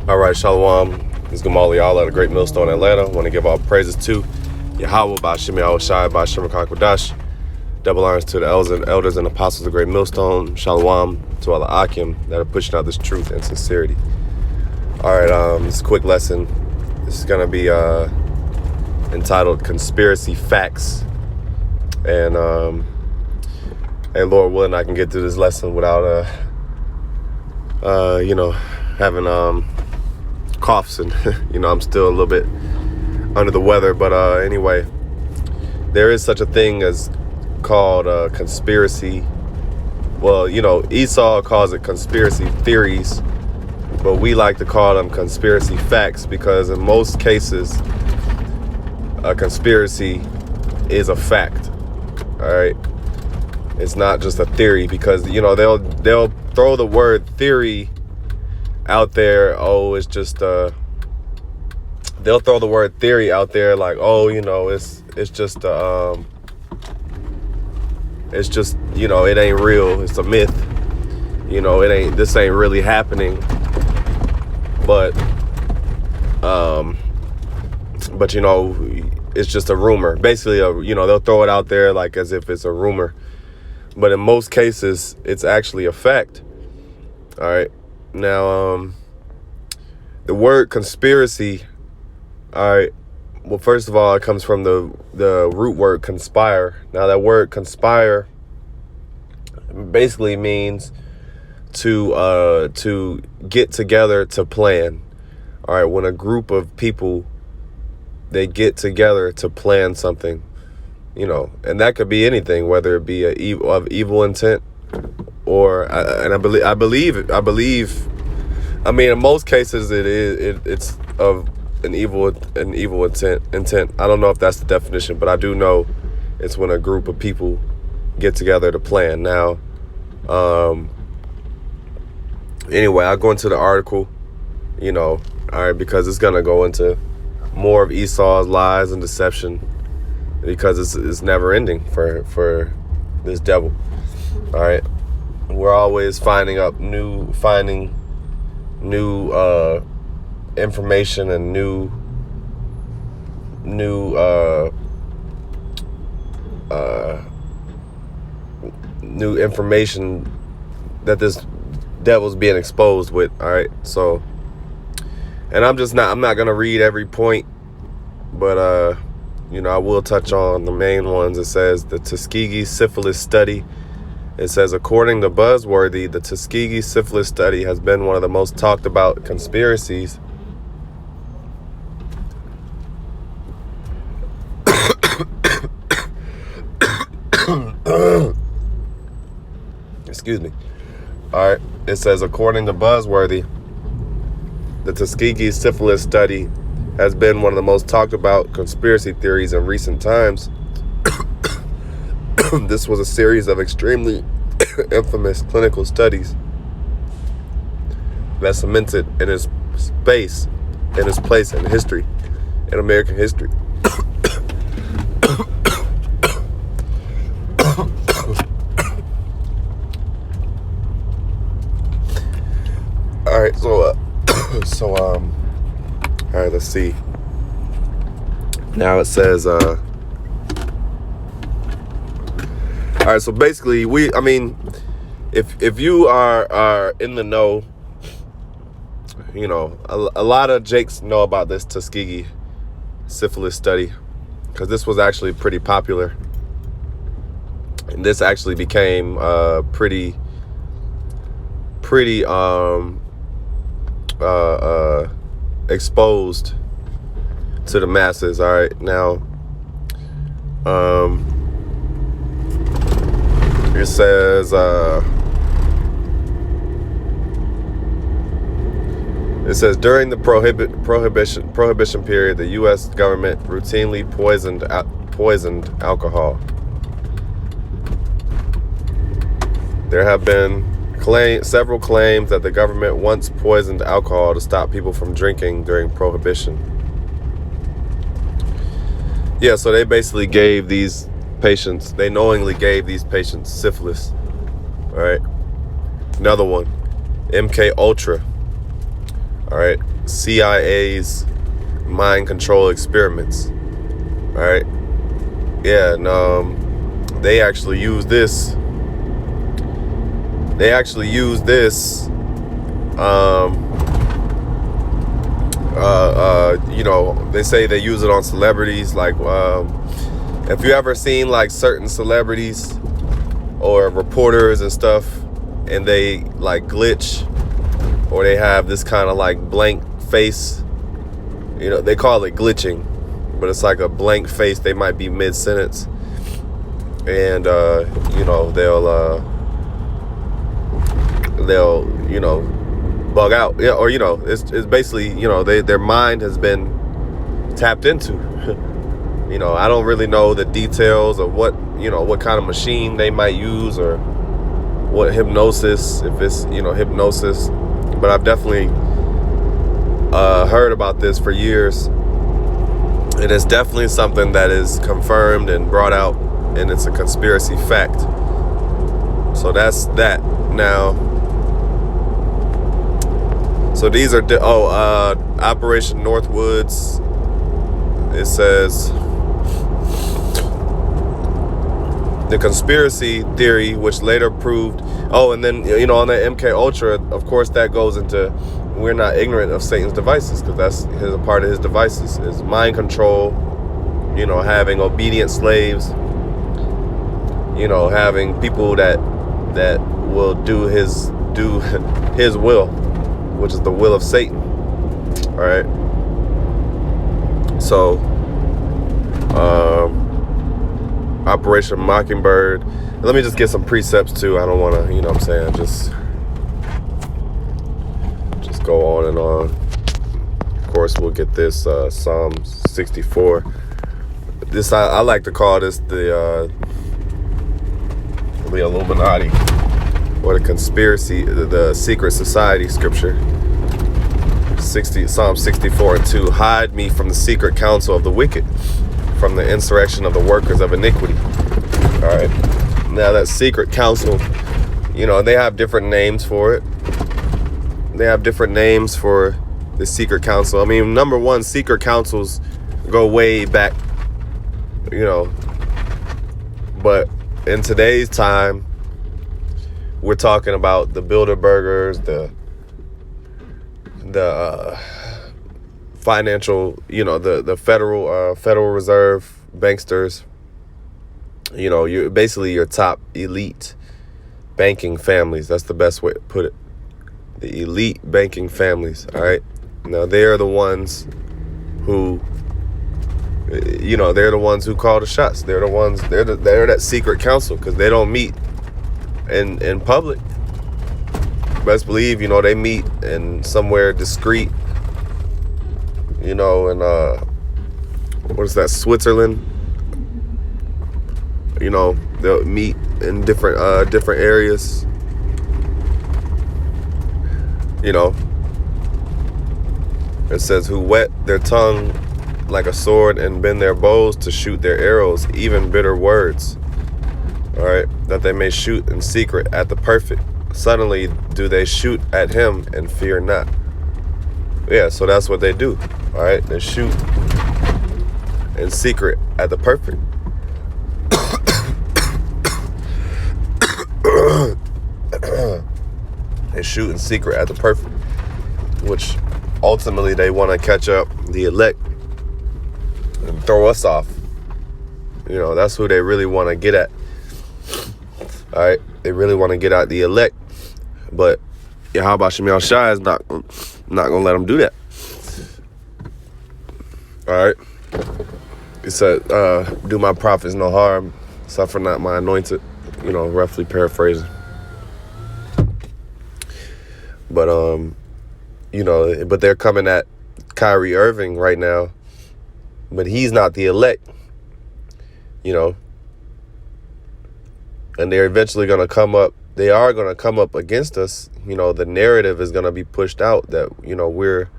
All right, Shalom. This is Gamali Allah at a Great Millstone, Atlanta. I want to give all praises to Yahweh, Ba'ashim Yahushai, Ba'ashim Kodash. Double honors to the elders and apostles of Great Millstone. Shalom to all the Akim that are pushing out this truth and sincerity. All right, this is a quick lesson. This is going to be entitled Conspiracy Facts. And, Lord willing, I can get through this lesson without, having coughs and, I'm still a little bit under the weather. But anyway, there is such a thing as called conspiracy. Well, Esau calls it conspiracy theories, but we like to call them conspiracy facts because in most cases, a conspiracy is a fact. All right, it's not just a theory because they'll throw the word theory out there. Oh, it's just they'll throw the word theory out there like, oh, it's just it ain't real. It's a myth. This ain't really happening. But it's just a rumor. Basically, they'll throw it out there like as if it's a rumor. But in most cases, it's actually a fact. All right. Now, the word conspiracy, all right, well, first of all, it comes from the root word conspire. Now, that word conspire basically means to get together to plan. All right, when a group of people, they get together to plan something, and that could be anything, whether it be of evil intent or, I believe, I mean, in most cases, it's of an evil intent. I don't know if that's the definition, but I do know it's when a group of people get together to plan. Now, anyway, I'll go into the article, all right, because it's gonna go into more of Esau's lies and deception because it's never ending for this devil. All right, we're always finding new information and new information that this devil's being exposed with. All right, so, and I'm not gonna read every point, but I will touch on the main ones. It says the Tuskegee syphilis study. It says, according to Buzzworthy, the Tuskegee syphilis study has been one of the most talked about conspiracies excuse me. All right. It says, according to Buzzworthy, the Tuskegee syphilis study has been one of the most talked about conspiracy theories in recent times. This was a series of extremely infamous clinical studies that cemented in its place in history, in American history. All right, all right, let's see. Now it says, all right, so basically, if you are in the know, a lot of Jakes know about this Tuskegee syphilis study because this was actually pretty popular, and this actually became pretty exposed to the masses. All right, now, it says, during the prohibition period, the U.S. government routinely poisoned alcohol. There have been several claims that the government once poisoned alcohol to stop people from drinking during prohibition. Yeah, so they basically gave these patients, they knowingly gave these patients syphilis. All right. Another one, MK Ultra. All right. CIA's mind control experiments. All right. Yeah, and they actually use this. They say they use it on celebrities. Like, if you ever seen like certain celebrities or reporters and stuff, and they like glitch, or they have this kind of like blank face, they call it glitching, but it's like a blank face. They might be mid-sentence, and they'll bug out. Yeah, or it's basically their mind has been tapped into. I don't really know the details of what kind of machine they might use, or what hypnosis, if it's hypnosis, but I've definitely heard about this for years, and it's definitely something that is confirmed and brought out, and it's a conspiracy fact. So that's that. Now, so these are Operation Northwoods. It says the conspiracy theory, which later proved. Oh, and then on that MK Ultra, of course, that goes into, we're not ignorant of Satan's devices, because that's a part of his devices is mind control. Having obedient slaves. Having people that will do his will, which is the will of Satan. All right. So, Operation Mockingbird. Let me just get some precepts too. I don't want to, just go on and on. Of course, we'll get this Psalm 64. This I like to call this the Illuminati, or the conspiracy, the secret society scripture. Psalm 64:2. Hide me from the secret counsel of the wicked, from the insurrection of the workers of iniquity. All right. Now that secret counsel, they have different names for it. They have different names for the secret counsel. I mean, number one, secret councils go way back, but in today's time, we're talking about the Bilderbergers, the financial, the Federal Reserve banksters. You're basically your top elite banking families. That's the best way to put it. The elite banking families. All right. Now they are the ones who, they're the ones who call the shots. They're the ones. They're that secret council, because they don't meet in public. Best believe, they meet in somewhere discreet, and what is that, Switzerland? They'll meet in different areas. It says, who wet their tongue like a sword and bend their bows to shoot their arrows, even bitter words. All right, that they may shoot in secret at the perfect. Suddenly do they shoot at him and fear not. Yeah, so that's what they do. All right, they shoot in secret at the perfect. They shoot in secret at the perfect, which ultimately they want to catch up the elect and throw us off. That's who they really want to get at. All right, they really want to get at the elect, but Yahweh Shem Shai is not gonna let them do that. All right, he said, "Do my prophets no harm, suffer not my anointed." Roughly paraphrasing. But but they're coming at Kyrie Irving right now, but he's not the elect. And they're eventually going to come up. They are going to come up against us. The narrative is going to be pushed out that, we're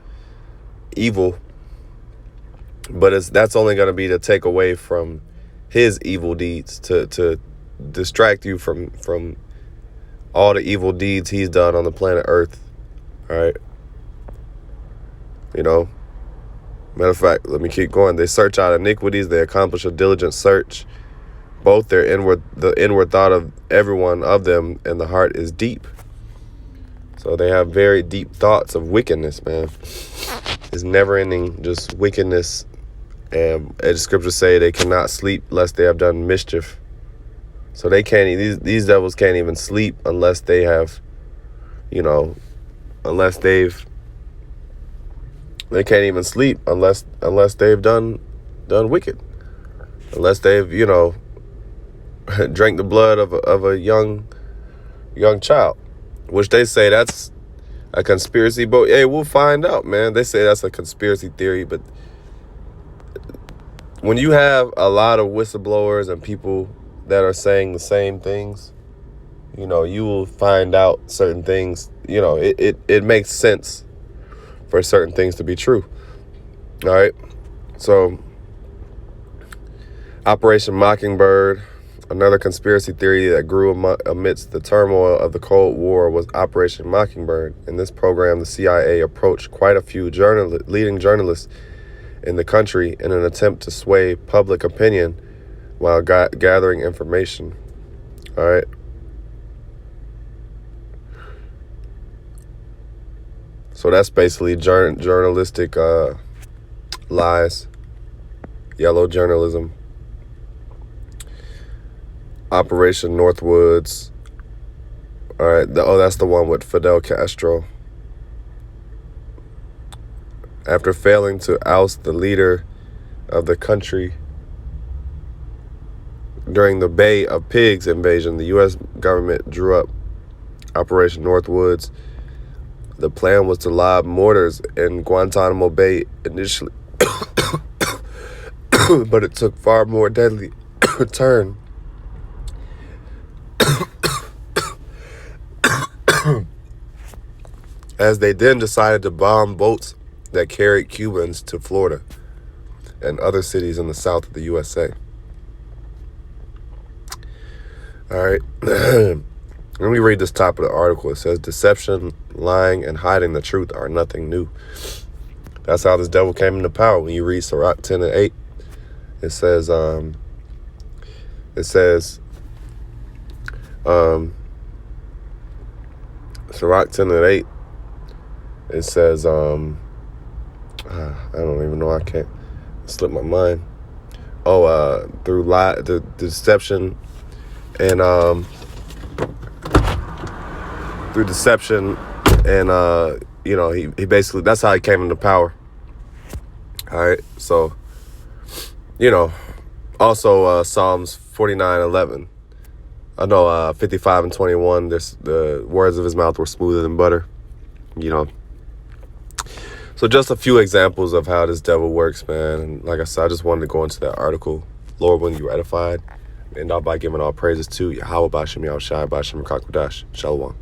evil. But that's only going to be to take away from his evil deeds, to distract you from all the evil deeds he's done on the planet Earth. All right. You know, matter of fact, let me keep going. They search out iniquities. They accomplish a diligent search. Both the inward thought of every one of them, and the heart is deep. So they have very deep thoughts of wickedness, man. It's never ending, just wickedness. And as the scriptures say, they cannot sleep lest they have done mischief. So they can't. These devils can't even sleep unless they have, unless they can't even sleep unless they've done wicked, unless they've drank the blood of a young child, which they say that's a conspiracy. But hey, we'll find out, man. They say that's a conspiracy theory, but when you have a lot of whistleblowers and people that are saying the same things, you will find out certain things. It makes sense for certain things to be true. All right. So Operation Mockingbird, another conspiracy theory that grew amidst the turmoil of the Cold War, was Operation Mockingbird. In this program, the CIA approached quite a few leading journalists in the country in an attempt to sway public opinion while gathering information. All right. So that's basically journalistic lies, yellow journalism. Operation Northwoods. All right. That's the one with Fidel Castro. After failing to oust the leader of the country during the Bay of Pigs invasion, the U.S. government drew up Operation Northwoods. The plan was to lob mortars in Guantanamo Bay initially, but it took far more deadly turn. As they then decided to bomb boats that carried Cubans to Florida and other cities in the south of the USA. All right. Let me read this top of the article. It says, deception, lying, and hiding the truth are nothing new. That's how this devil came into power. When you read Sirach 10 and 8, it says, Sirach 10 and 8, it says, I don't even know, I can't slip my mind. Through the deception and he basically, that's how he came into power. All right. So, also Psalms 49:11. I know 55 and 21, the words of his mouth were smoother than butter. So just a few examples of how this devil works, man. And like I said, I just wanted to go into that article. Lord, when you edified, end off by giving all praises to Yahweh Bashem Yahushai Bashem Kakwadash. Shalom.